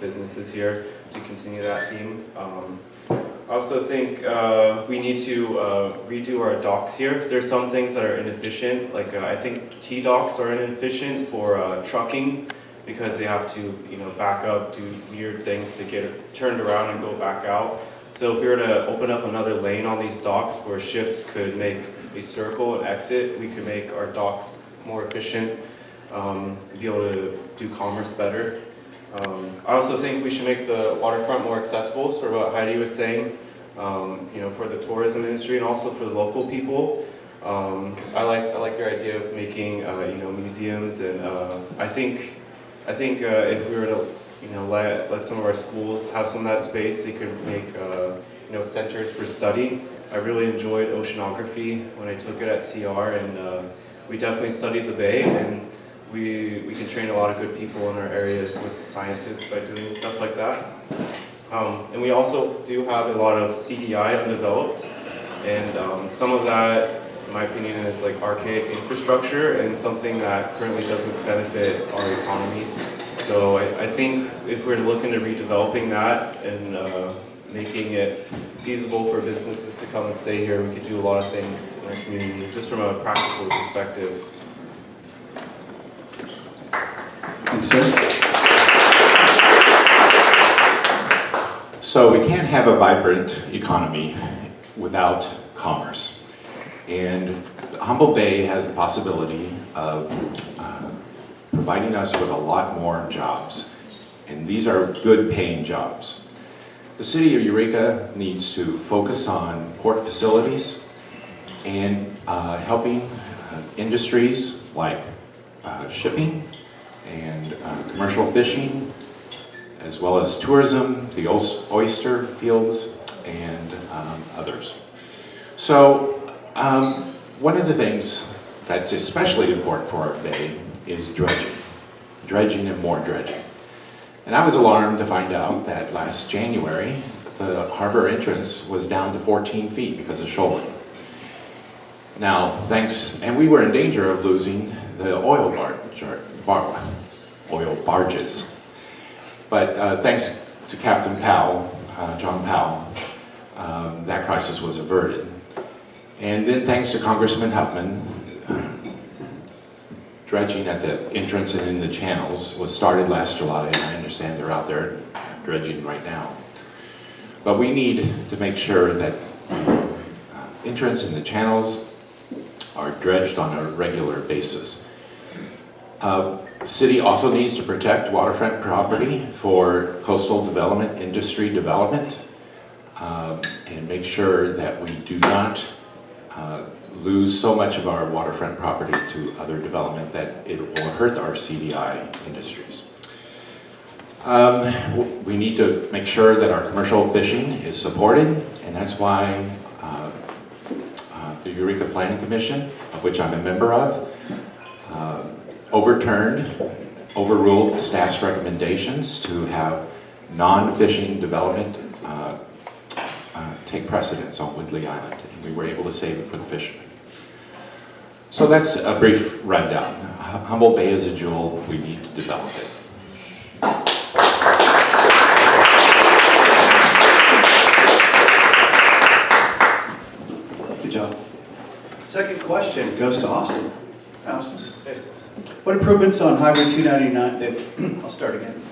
businesses here to continue that theme. I also think we need to redo our docks here. There's some things that are inefficient, like I think T-docks are inefficient for trucking because they have to, back up, do weird things to get turned around and go back out. So if we were to open up another lane on these docks where ships could make a circle and exit, we could make our docks more efficient, be able to do commerce better. I also think we should make the waterfront more accessible, sort of what Heidi was saying, for the tourism industry and also for the local people. I like your idea of making, museums, and I think if we were to, let some of our schools have some of that space, they could make, centers for study. I really enjoyed oceanography when I took it at CR, and we definitely studied the bay, and we can train a lot of good people in our area with the sciences by doing stuff like that. And we also do have a lot of CDI undeveloped, and some of that, in my opinion, is like archaic infrastructure and something that currently doesn't benefit our economy. So I think if we're looking to redeveloping that and making it feasible for businesses to come and stay here, we could do a lot of things in our community, just from a practical perspective. Thanks, sir. So we can't have a vibrant economy without commerce. And Humboldt Bay has the possibility of providing us with a lot more jobs. And these are good paying jobs. The city of Eureka needs to focus on port facilities and helping industries like shipping and commercial fishing, as well as tourism, the oyster fields, and others. So one of the things that's especially important for our bay is dredging and more dredging. And I was alarmed to find out that last January, the harbor entrance was down to 14 feet because of shoaling. Now, and we were in danger of losing the oil barges. But thanks to Captain Powell, John Powell, that crisis was averted. And then thanks to Congressman Huffman, dredging at the entrance and in the channels was started last July, and I understand they're out there dredging right now. But we need to make sure that entrance and the channels are dredged on a regular basis. The city also needs to protect waterfront property for coastal development, industry development, and make sure that we do not lose so much of our waterfront property to other development that it will hurt our CDI industries. We need to make sure that our commercial fishing is supported, and that's why the Eureka Planning Commission, of which I'm a member of, overruled staff's recommendations to have non-fishing development take precedence on Woodley Island. And we were able to save it for the fishermen. So that's a brief rundown. Humboldt Bay is a jewel. We need to develop it. Good job. Second question goes to Austin. Austin. What improvements on Highway 299, I'll start again.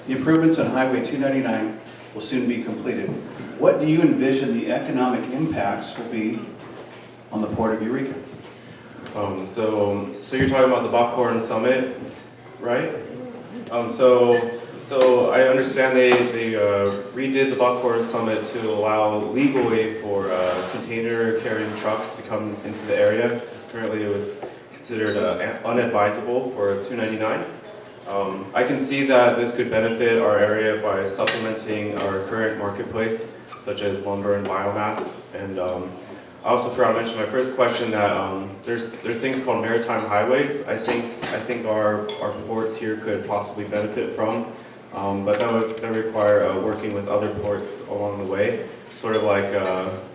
The improvements on Highway 299 will soon be completed. What do you envision the economic impacts will be on the Port of Eureka? So you're talking about the Buckhorn Summit, right? So I understand they redid the Buckhorn Summit to allow legal way for container carrying trucks to come into the area, because currently it was considered unadvisable for 299. I can see that this could benefit our area by supplementing our current marketplace, such as lumber and biomass. And I also forgot to mention my first question that there's things called maritime highways. I think our ports here could possibly benefit from, but that would require working with other ports along the way. Sort of like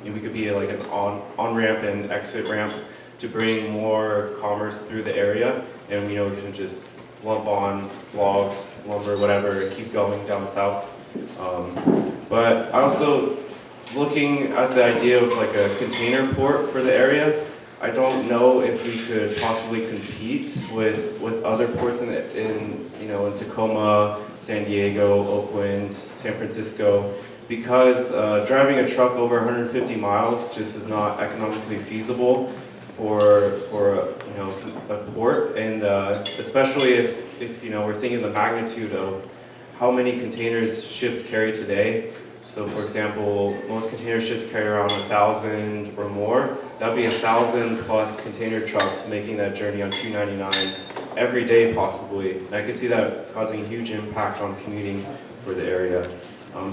we could be like an on-ramp and exit ramp to bring more commerce through the area, and we can just lump on logs, lumber, whatever, and keep going down south. But I also, looking at the idea of like a container port for the area, I don't know if we could possibly compete with other ports in Tacoma, San Diego, Oakland, San Francisco, because driving a truck over 150 miles just is not economically feasible for a port, and especially if we're thinking the magnitude of how many containers ships carry today. So for example, most container ships carry around 1,000 or more. That'd be 1,000 plus container trucks making that journey on 299 every day possibly. And I can see that causing a huge impact on commuting for the area.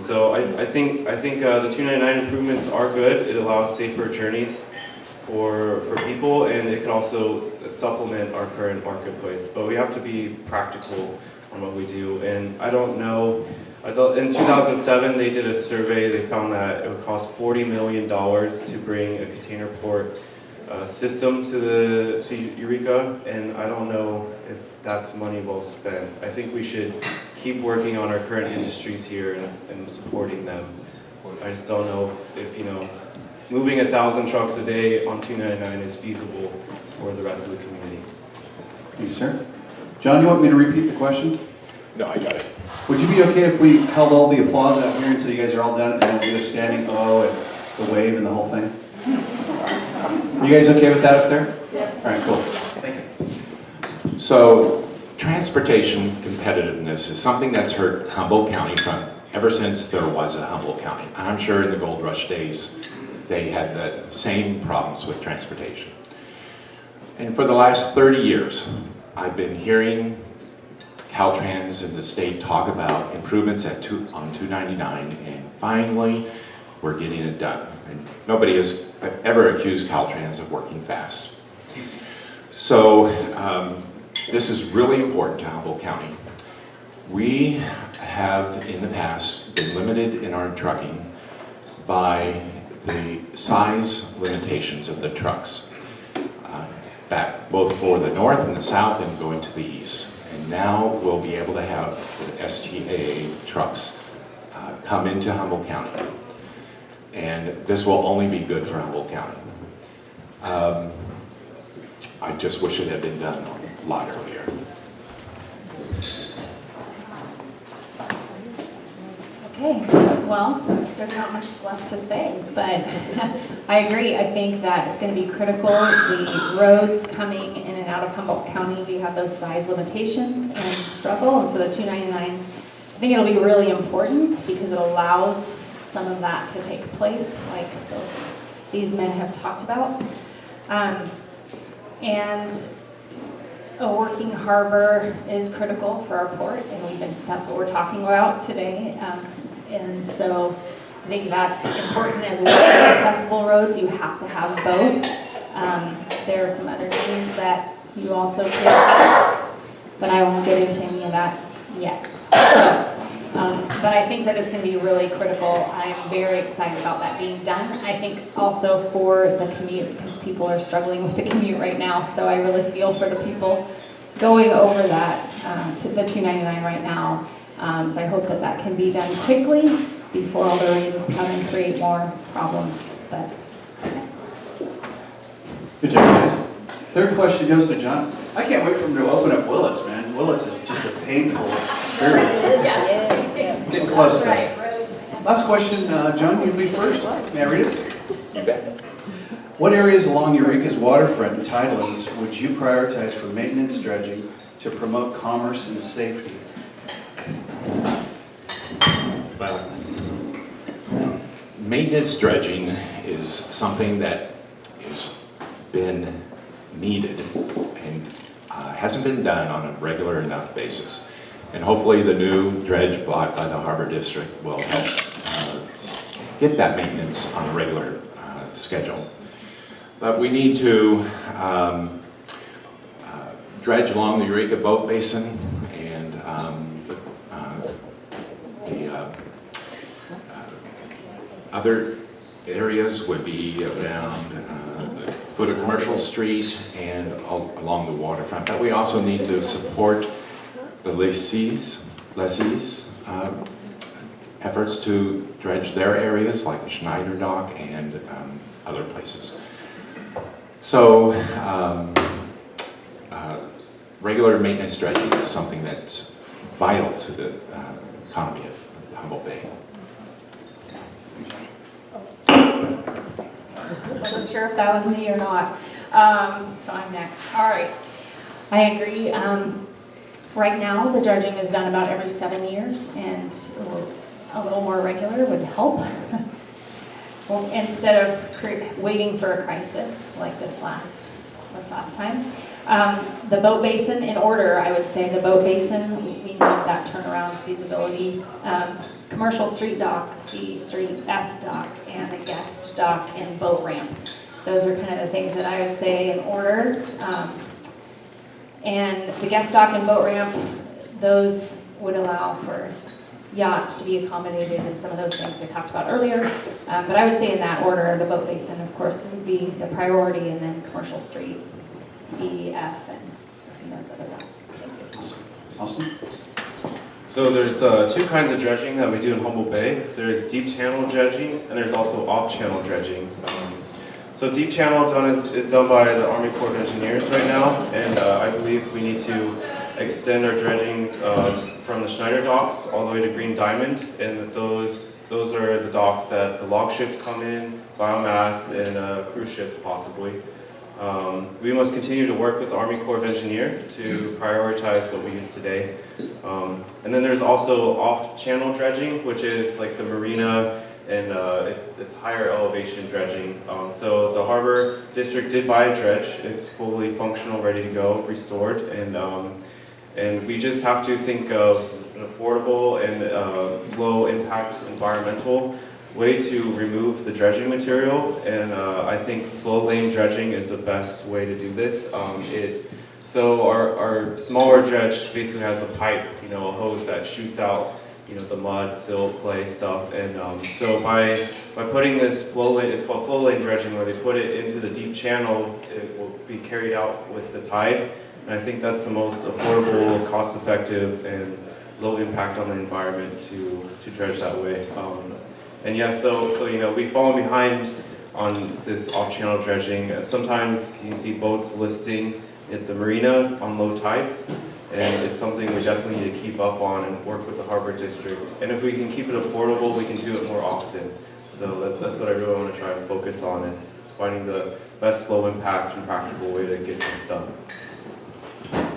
So I think the 299 improvements are good. It allows safer journeys for people, and it can also supplement our current marketplace. But we have to be practical on what we do. And I don't know. In 2007, they did a survey. They found that it would cost $40 million to bring a container port system to Eureka, and I don't know if that's money well spent. I think we should keep working on our current industries here and supporting them. I just don't know if moving 1,000 trucks a day on 299 is feasible for the rest of the community. Thank you, sir. John, you want me to repeat the question? No, I got it. Would you be okay if we held all the applause out here until you guys are all done and then do a standing O and the wave and the whole thing? Are you guys okay with that up there? Yeah. All right, cool. Thank you. So transportation competitiveness is something that's hurt Humboldt County from ever since there was a Humboldt County. I'm sure in the gold rush days they had the same problems with transportation. And for the last 30 years, I've been hearing Caltrans in the state talk about improvements on 299, and finally we're getting it done. And nobody has ever accused Caltrans of working fast. So this is really important to Humboldt County. We have in the past been limited in our trucking by the size limitations of the trucks, back both for the north and the south and going to the east. And now we'll be able to have the STA trucks come into Humboldt County. And this will only be good for Humboldt County. I just wish it had been done a lot earlier. Okay, well, there's not much left to say, but I agree. I think that it's going to be critical. The roads coming in and out of Humboldt County, we have those size limitations and struggle, and so the 299, I think it'll be really important because it allows some of that to take place, like these men have talked about. And a working harbor is critical for our port, and that's what we're talking about today. And so I think that's important as well as accessible roads. You have to have both. There are some other things that you also could have, but I won't get into any of that yet. So, but I think that it's going to be really critical. I am very excited about that being done. I think also for the commute, because people are struggling with the commute right now. So I really feel for the people going over that to the 299 right now. So I hope that that can be done quickly before all the rains come and create more problems. But Good job, guys. Third question goes to John. I can't wait for him to open up Willits, man. Willits is just a painful experience. yes. Getting close though. Right. Last question, John, you'll be first. May I read it? You bet. What areas along Eureka's waterfront and tidelands would you prioritize for maintenance dredging to promote commerce and safety? Well, maintenance dredging is something that has been needed and hasn't been done on a regular enough basis. And hopefully the new dredge bought by the Harbor District will help get that maintenance on a regular schedule. But we need to dredge along the Eureka Boat Basin, and other areas would be around the foot of Commercial Street and along the waterfront. But we also need to support the lessees' efforts to dredge their areas like the Schneider Dock and other places. So regular maintenance dredging is something that's vital to the economy of Humboldt Bay. I wasn't sure if that was me or not. So I'm next. All right. I agree. Right now, the dredging is done about every 7 years, and a little more regular would help. Well, instead of waiting for a crisis like this last time. The boat basin, in order, I would say the boat basin, we need that turnaround feasibility. Commercial street dock, C street, F dock, and a guest dock and boat ramp. Those are kind of the things that I would say in order. And the guest dock and boat ramp, those would allow for yachts to be accommodated and some of those things I talked about earlier. But I would say in that order, the boat basin, of course, would be the priority, and then commercial street, C, F, and those other ones. Austin? So there's two kinds of dredging that we do in Humboldt Bay. There's deep channel dredging, and there's also off-channel dredging. So deep channel is done by the Army Corps of Engineers right now, and I believe we need to extend our dredging from the Schneider docks all the way to Green Diamond, and those are the docks that the log ships come in, biomass, and cruise ships possibly. We must continue to work with the Army Corps of Engineers to prioritize what we use today. And then there's also off-channel dredging, which is like the marina, and it's higher elevation dredging. So the Harbor District did buy a dredge. It's fully functional, ready to go, restored, and we just have to think of an affordable and low-impact environmental way to remove the dredging material, and I think flow lane dredging is the best way to do this. So our smaller dredge basically has a pipe, a hose that shoots out, the mud, silt, clay stuff, and so by putting this flow lane, it's called flow lane dredging, where they put it into the deep channel, it will be carried out with the tide, and I think that's the most affordable, cost-effective, and low impact on the environment to dredge that way. And yeah, so we fall behind on this off-channel dredging. Sometimes you see boats listing at the marina on low tides, and it's something we definitely need to keep up on and work with the Harbor District. And if we can keep it affordable, we can do it more often. So that's what I really want to try and focus on, is finding the best low impact and practical way to get things done.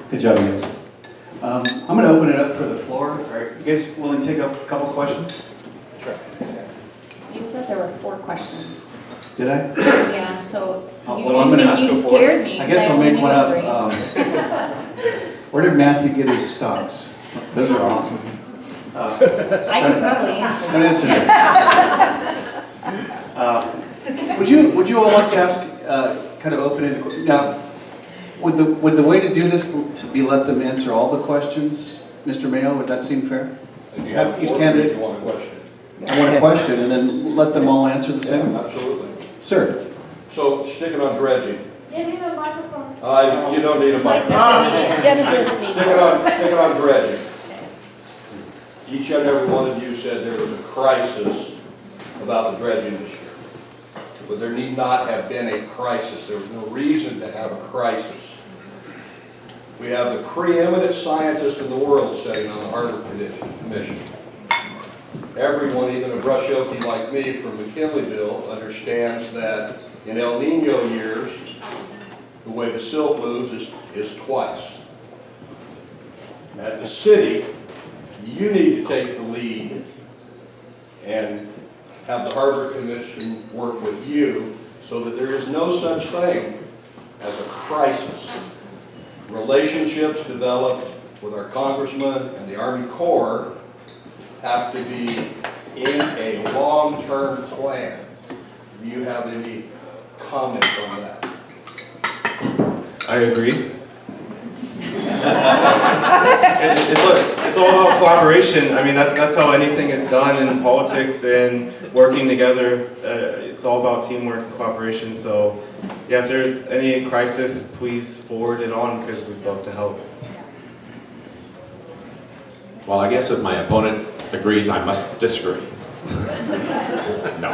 Good job, guys. I'm going to open it up for the floor. Are you guys willing to take up a couple questions? Sure. You said there were 4 questions. Did I? Yeah, so So I'm going to ask you a scared me. I guess I'll only make one needed up. 3. Where did Matthew get his socks? Those are awesome. I can probably answer Don't that. answer that. Would you all like to ask, kind of open it? Now, would the way to do this to be let them answer all the questions, Mr. Mayo? Would that seem fair? If you have Each 4, candidate- you want a question. I want a question, and then let them all answer the same. Yeah, absolutely. Sir. So sticking on dredging. You need a microphone. You don't need a mic. Dennis doesn't need Sticking on dredging. Each and every one of you said there was a crisis about the dredging this year. But there need not have been a crisis. There was no reason to have a crisis. We have the preeminent scientist in the world sitting on the Harbor Commission. Everyone, even a brush-okie like me from McKinleyville, understands that in El Nino years, the way the silt moves is twice. At the city, you need to take the lead and have the Harbor Commission work with you so that there is no such thing as a crisis. Relationships developed with our congressman and the Army Corps have to be in a long-term plan. Do you have any comments on that? I agree. It's all about collaboration. I mean, that's how anything is done in politics and working together. It's all about teamwork and cooperation. So, yeah, if there's any crisis, please forward it on, because we'd love to help. Well, I guess if my opponent agrees, I must disagree. No,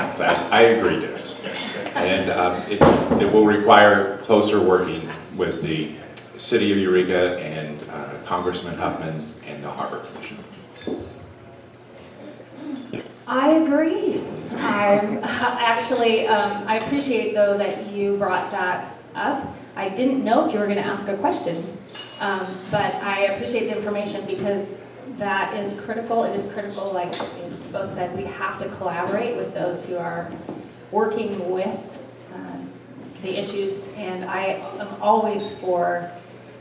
I agree, Dennis. And it will require closer working with the City of Eureka and Congressman Huffman and the Harbor Commission. I agree. I appreciate though that you brought that up. I didn't know if you were going to ask a question, but I appreciate the information because that is critical. It is critical, like you both said, we have to collaborate with those who are working with the issues, and I am always for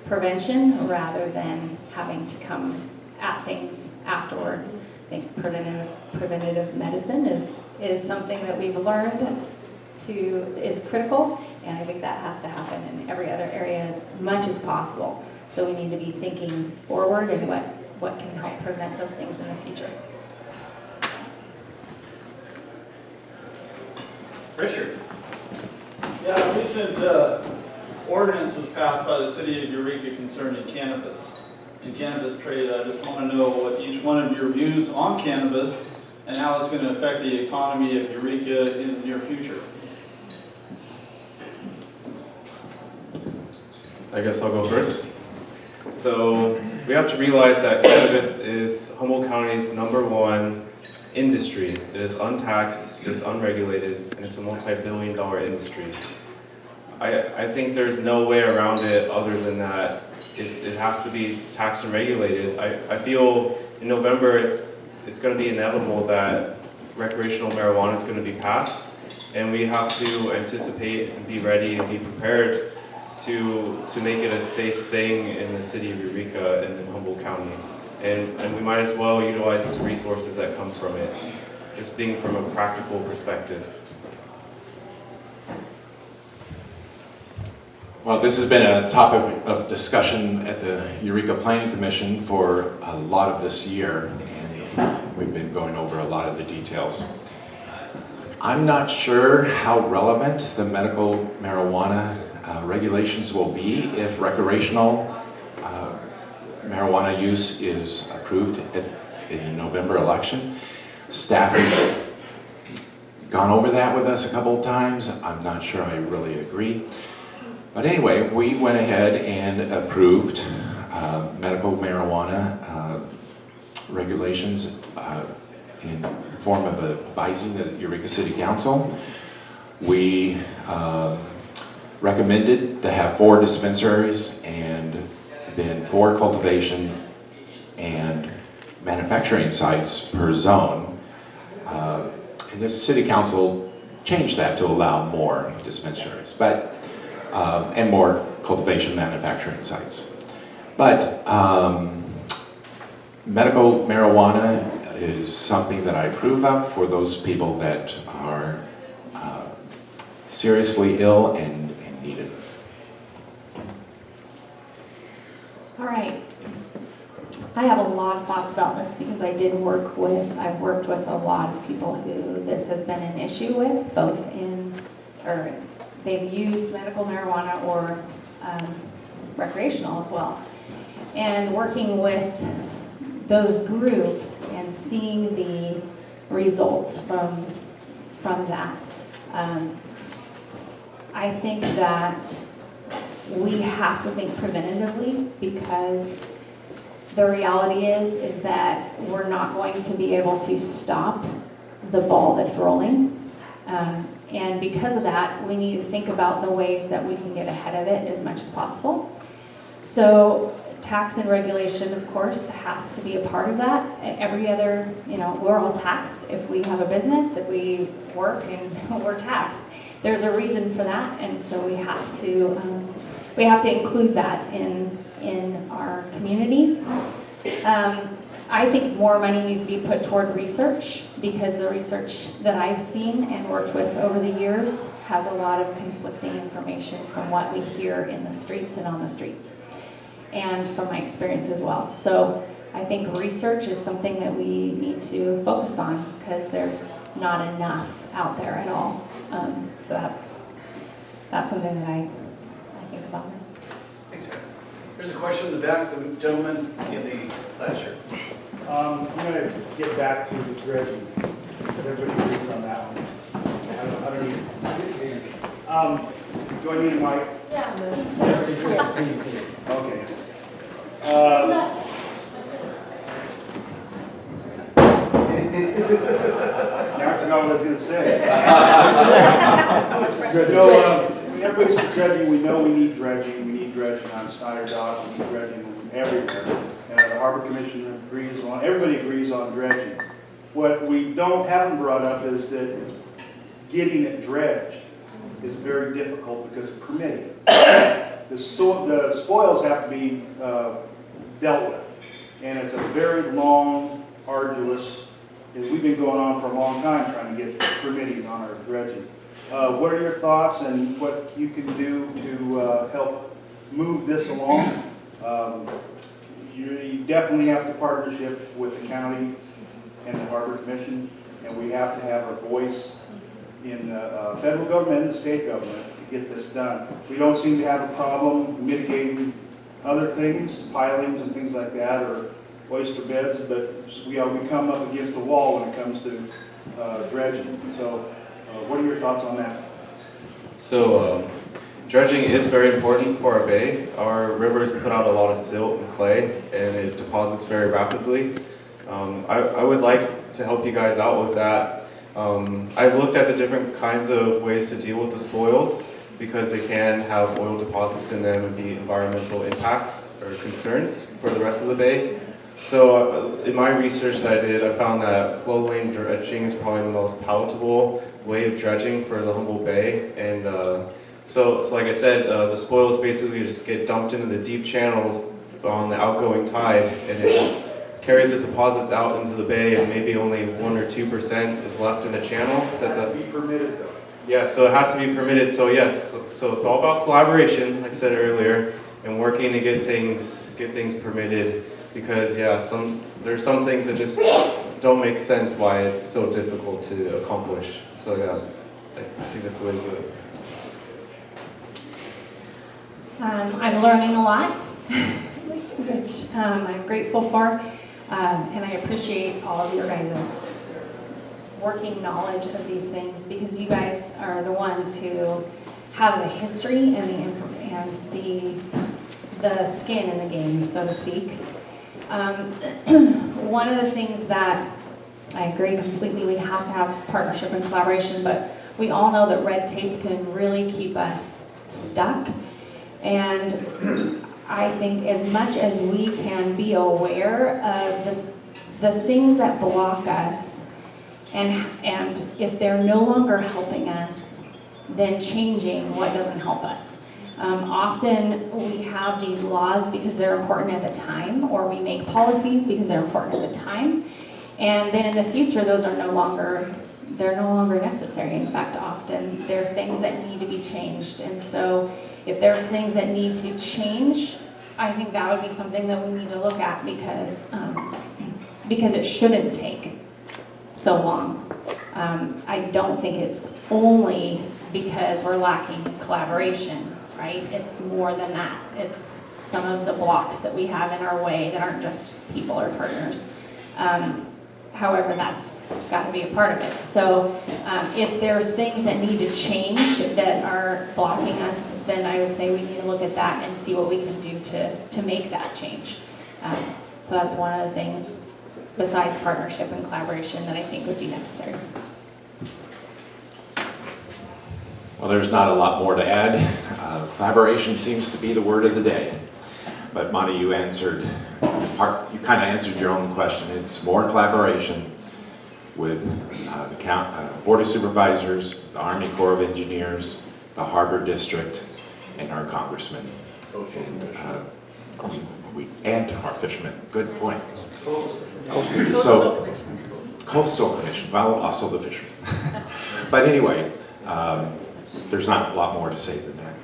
prevention rather than having to come at things afterwards. I think preventative medicine is something that we've learned is critical, and I think that has to happen in every other area as much as possible. So we need to be thinking forward and what can help prevent those things in the future. Richard? Yeah, a recent ordinance was passed by the city of Eureka concerning cannabis and cannabis trade. I just want to know what each one of your views on cannabis and how it's going to affect the economy of Eureka in the near future. I guess I'll go first. So we have to realize that cannabis is Humboldt County's #1 industry. It is untaxed, it is unregulated, and it's a multi-billion-dollar industry. I think there's no way around it other than that it has to be taxed and regulated. I feel in November it's going to be inevitable that recreational marijuana is going to be passed, and we have to anticipate and be ready and be prepared to make it a safe thing in the city of Eureka and in Humboldt County. And we might as well utilize the resources that come from it, just being from a practical perspective. Well, this has been a topic of discussion at the Eureka Planning Commission for a lot of this year, and we've been going over a lot of the details. I'm not sure how relevant the medical marijuana regulations will be if recreational marijuana use is approved in the November election. Staff has gone over that with us a couple of times. I'm not sure I really agree. But anyway, we went ahead and approved medical marijuana regulations in the form of advising the Eureka City Council. We recommended to have 4 dispensaries and then 4 cultivation and manufacturing sites per zone. And the City Council changed that to allow more dispensaries, but and more cultivation manufacturing sites. But medical marijuana is something that I approve of for those people that are seriously ill and need it. All right. I have a lot of thoughts about this because I've worked with a lot of people who this has been an issue with, both they've used medical marijuana or recreational as well. And working with those groups and seeing the results from that, I think that we have to think preventatively because the reality is that we're not going to be able to stop the ball that's rolling. And because of that, we need to think about the ways that we can get ahead of it as much as possible. So tax and regulation, of course, has to be a part of that. Every other, we're all taxed. If we have a business, if we work, and we're taxed. There's a reason for that, and so we have to include that in our community. I think more money needs to be put toward research because the research that I've seen and worked with over the years has a lot of conflicting information from what we hear in the streets and on the streets, and from my experience as well. So I think research is something that we need to focus on because there's not enough out there at all. So that's something that I think about. Thanks, Heidi. There's a question in the back, the gentleman in the last shirt. I'm gonna get back to the dredging. Everybody agrees on that one. I don't need. Do I need a mic? Yeah. Okay. Now I forgot what I was gonna say. No, everybody's for dredging. We know we need dredging. We need dredging on Snyder Dock. We need dredging everywhere. The Harbor Commission agrees on, everybody agrees on dredging. What we haven't brought up is that getting it dredged is very difficult because of permitting. The spoils have to be dealt with. And it's a very long, arduous, we've been going on for a long time trying to get permitting on our dredging. What are your thoughts and what you can do to help move this along? You definitely have to partnership with the county and the Harbor Commission, and we have to have a voice in the federal government and the state government to get this done. We don't seem to have a problem mitigating other things, pilings and things like that, or oyster beds, but we come up against a wall when it comes to dredging. So what are your thoughts on that? So dredging is very important for our bay. Our rivers put out a lot of silt and clay, and it deposits very rapidly. I would like to help you guys out with that. I looked at the different kinds of ways to deal with the spoils because they can have oil deposits in them and be environmental impacts or concerns for the rest of the bay. So in my research that I did, I found that flow lane dredging is probably the most palatable way of dredging for the Humboldt Bay. And so like I said, the spoils basically just get dumped into the deep channels on the outgoing tide, and it just carries the deposits out into the bay, and maybe only 1 or 2% is left in the channel. It has to be permitted though. Yeah, so it has to be permitted. So yes, so it's all about collaboration, like I said earlier, and working to get things permitted. Because yeah, there's some things that just don't make sense why it's so difficult to accomplish. So yeah, I think that's the way to do it. I'm learning a lot, which I'm grateful for, and I appreciate all of your guys' working knowledge of these things, because you guys are the ones who have the history and the skin in the game, so to speak. One of the things that I agree completely, we have to have partnership and collaboration, but we all know that red tape can really keep us stuck. And I think as much as we can be aware of the things that block us, and if they're no longer helping us, then changing what doesn't help us. Often we have these laws because they're important at the time, or we make policies because they're important at the time, and then in the future those are no longer necessary. In fact, often they're things that need to be changed. And so if there's things that need to change, I think that would be something that we need to look at, because it shouldn't take so long. I don't think it's only because we're lacking collaboration. Right? It's more than that. It's some of the blocks that we have in our way that aren't just people or partners. However, that's got to be a part of it. So if there's things that need to change that are blocking us, then I would say we need to look at that and see what we can do to make that change. So that's one of the things, besides partnership and collaboration, that I think would be necessary. Well, there's not a lot more to add. Collaboration seems to be the word of the day. But Monty, you kind of answered your own question. It's more collaboration with the Board of Supervisors, the Army Corps of Engineers, the Harbor District, and our congressmen. And our fishermen. Good point. Coastal Commission. Well, also the fishermen. But anyway, there's not a lot more to say than that.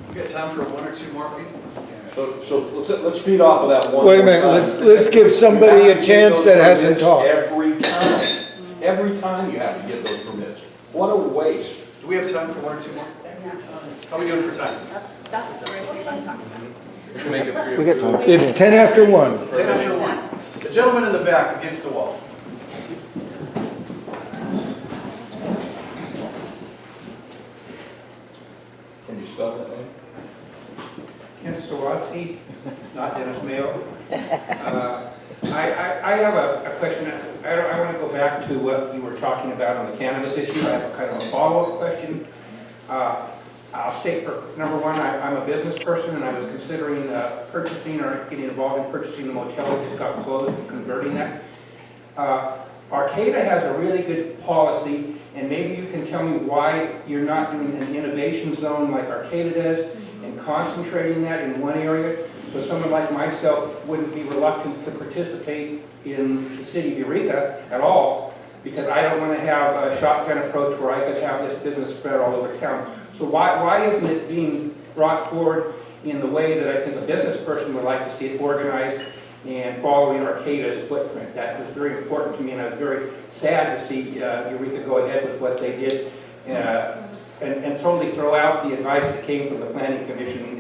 We got time for one or two more people? So let's feed off of that one. Wait a minute, let's give somebody a chance that hasn't talked. Every time you have to get those permits. What a waste. Do we have time for one or two more? How are we doing for time? That's the red tape I'm talking about. We can make it for you. It's 10 after 1. 10 after 1. The gentleman in the back against the wall. Can you spell that name? Ken Sawatsky, not Dennis Mayo. I have a question. I want to go back to what you were talking about on the cannabis issue. I have a kind of a follow-up question. I'll state for number one, I'm a business person and I was considering purchasing or getting involved in purchasing the motel that just got closed and converting that. Arcata has a really good policy, and maybe you can tell me why you're not doing an innovation zone like Arcata does and concentrating that in one area, so someone like myself wouldn't be reluctant to participate in the city of Eureka at all, because I don't want to have a shotgun approach where I could have this business spread all over town. So why isn't it being brought forward in the way that I think a business person would like to see it organized and following Arcata's footprint? That was very important to me, and I was very sad to see Eureka go ahead with what they did and totally throw out the advice that came from the Planning Commission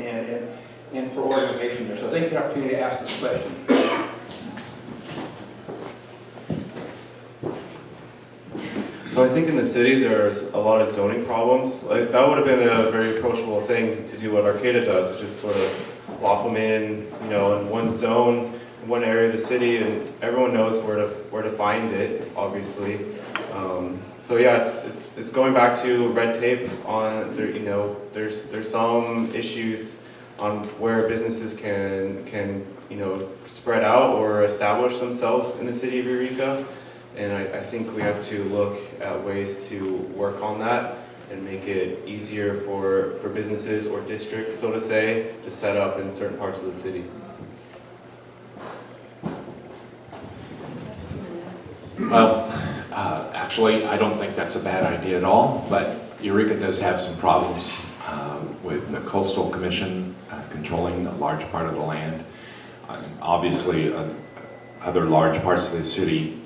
and for organization there. So thank you for the opportunity to ask this question. So I think in the city there's a lot of zoning problems. Like, that would have been a very approachable thing to do what Arcata does, is just sort of lock them in, you know, in one zone, in one area of the city, and everyone knows where to find it, obviously. So yeah, it's going back to red tape on there. You know, there's some issues on where businesses can you know spread out or establish themselves in the city of Eureka. And I think we have to look at ways to work on that and make it easier for businesses or districts, so to say, to set up in certain parts of the city. Well, actually, I don't think that's a bad idea at all, but Eureka does have some problems with the Coastal Commission controlling a large part of the land. Obviously, other large parts of the city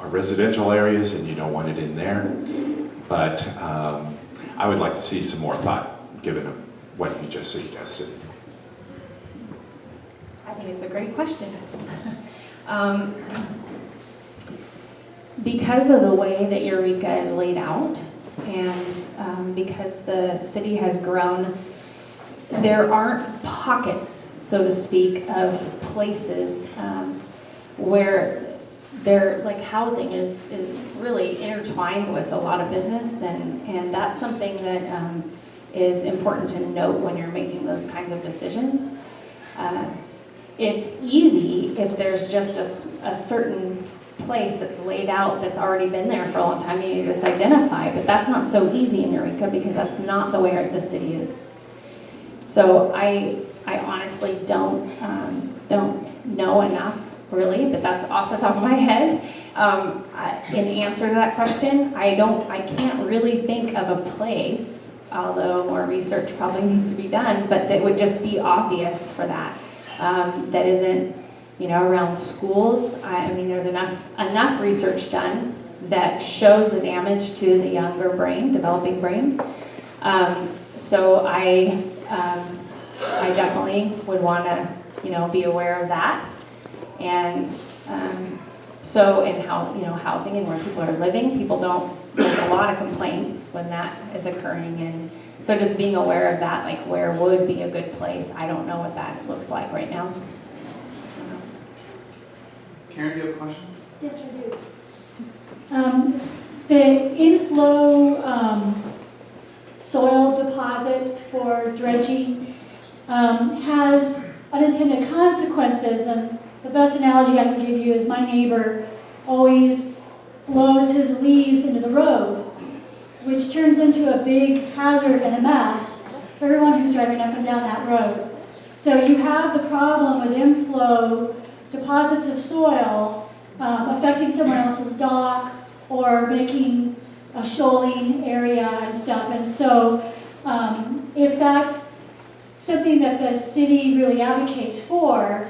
are residential areas, and you don't want it in there. But I would like to see some more thought given what you just suggested. I think it's a great question. Because of the way that Eureka is laid out, and because the city has grown, there aren't pockets, so to speak, of places where they're like housing is really intertwined with a lot of business, and that's something that is important to note when you're making those kinds of decisions. It's easy if there's just a certain place that's laid out that's already been there for a long time, you just identify, but that's not so easy in Eureka because that's not the way the city is. So I honestly don't know enough really, but that's off the top of my head. In answer to that question, I can't really think of a place, although more research probably needs to be done, but that would just be obvious for that. That isn't, around schools. I mean, there's enough research done that shows the damage to the younger brain, developing brain. So I definitely would want to, be aware of that. And so in how, housing and where people are living, there's a lot of complaints when that is occurring. And so just being aware of that, like where would be a good place, I don't know what that looks like right now. Karen, do you have a question? Yes, I do. The inflow soil deposits for dredging has unintended consequences, and the best analogy I can give you is my neighbor always blows his leaves into the road, which turns into a big hazard and a mess for everyone who's driving up and down that road. So you have the problem with inflow deposits of soil affecting someone else's dock or making a shoaling area and stuff. And so if that's something that the city really advocates for,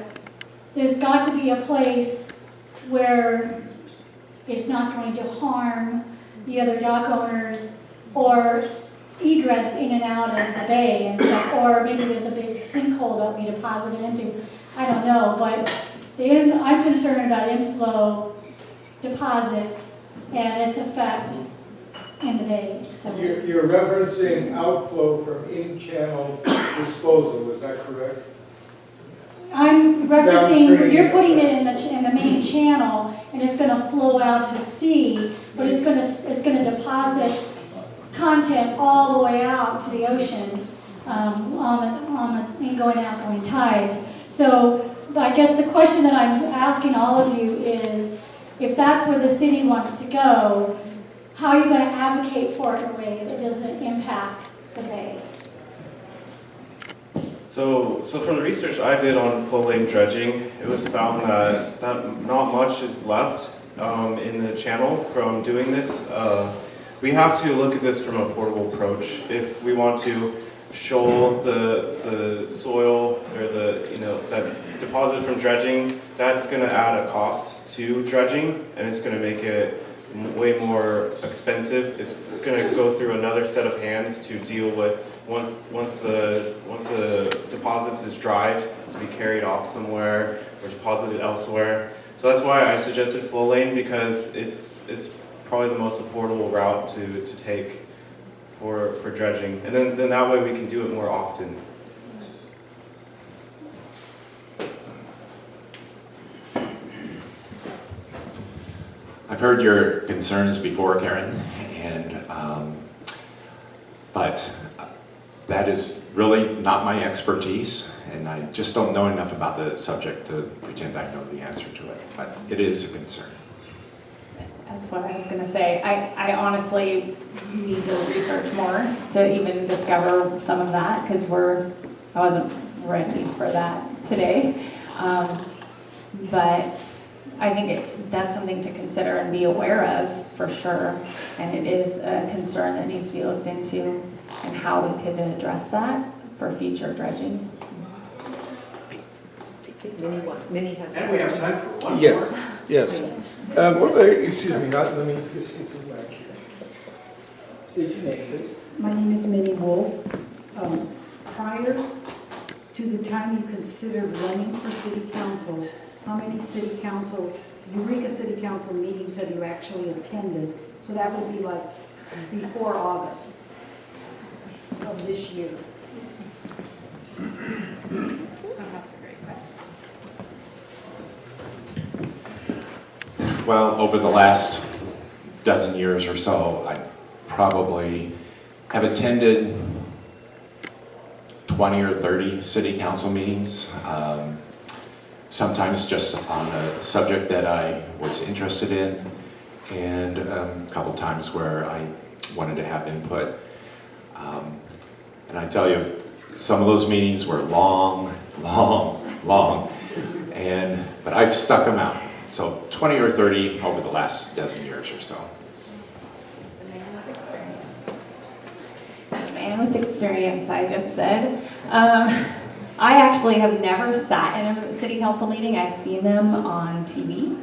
there's got to be a place where it's not going to harm the other dock owners or egress in and out of the bay and stuff, or maybe there's a big sinkhole that we deposit it into. I don't know, but I'm concerned about inflow deposits and its effect in the bay, so. You're referencing outflow from in-channel disposal, is that correct? I'm referencing, Downstream. you're putting it in the main channel, and it's gonna flow out to sea, but it's gonna deposit content all the way out to the ocean, on the ingoing and outgoing tides. So I guess the question that I'm asking all of you is, if that's where the city wants to go, how are you gonna advocate for it in a way that doesn't impact the bay? So from the research I did on flow lane dredging, it was found that not much is left in the channel from doing this. We have to look at this from an affordable approach. If we want to shoal the soil or that's deposited from dredging, that's going to add a cost to dredging, and it's going to make it way more expensive. It's going to go through another set of hands to deal with once the deposits is dried to be carried off somewhere or deposited elsewhere. So that's why I suggested flow lane, because it's probably the most affordable route to take for dredging, and then that way we can do it more often. I've heard your concerns before, Karen, and but that is really not my expertise, and I just don't know enough about the subject to pretend I know the answer to it, but it is a concern. That's what I was going to say. I honestly need to research more to even discover some of that, because I wasn't ready for that today. But I think that's something to consider and be aware of for sure. And it is a concern that needs to be looked into, and how we could address that for future dredging. And we have time for one more. Yeah, yes. Excuse me, let me just get to back here. State your name, please. My name is Minnie Wolf. Prior to the time you considered running for city council, how many Eureka City Council meetings have you actually attended? So that would be like before August of this year. That's a great question. Well, over the last dozen years or so, I probably have attended 20 or 30 city council meetings, sometimes just on a subject that I was interested in, and a couple times where I wanted to have input. And I tell you, some of those meetings were long, but I've stuck them out. So 20 or 30 over the last dozen years or so. The man with experience. The man with experience, I just said. I actually have never sat in a city council meeting. I've seen them on TV.